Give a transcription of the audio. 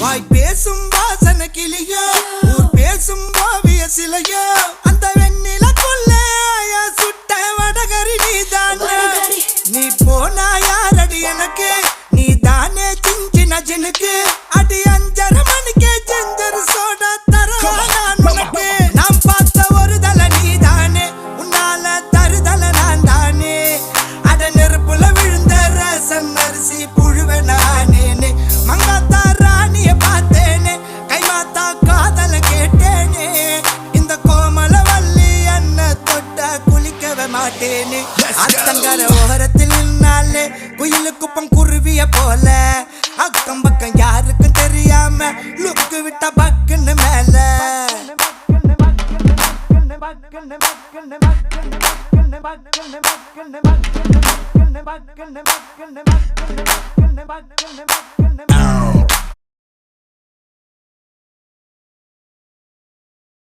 வாய் பேசும் வாசன கிளியோ ஊர் பேசும் ஓவிய சிலையோ அந்த வெண்ணிலக்குள்ள சுட்ட வடகரி நீதானே நீ போனா யாரடி எனக்கு நீ தானே சின்ன ஜனுக்கு அடி 5:30 மணிக்கே ஜெஞ்சர் சோடா தரவா நான் உனக்கு நாம் பார்த்த ஒரு தலை நீதானே உன்னால தருதல நான் தானே அட நெருப்புல விழுந்த ரசம் அரிசி புழுவ நானேனே மங்காத்தா ராணிய பார்த்தேனே கைமாத்தா காதல கேட்டேனே இந்த கோமல வள்ளி அண்ண தொட்ட குளிக்கவே மாட்டேனே அத்தங்கர ஓரத்தில் நின்னாலே குயிலு குப்பம் குருவிய போல அக்கம் பக்கம் யாருக்கும் தெரியாம லுக்கு விட்ட பக்குன்னு மேல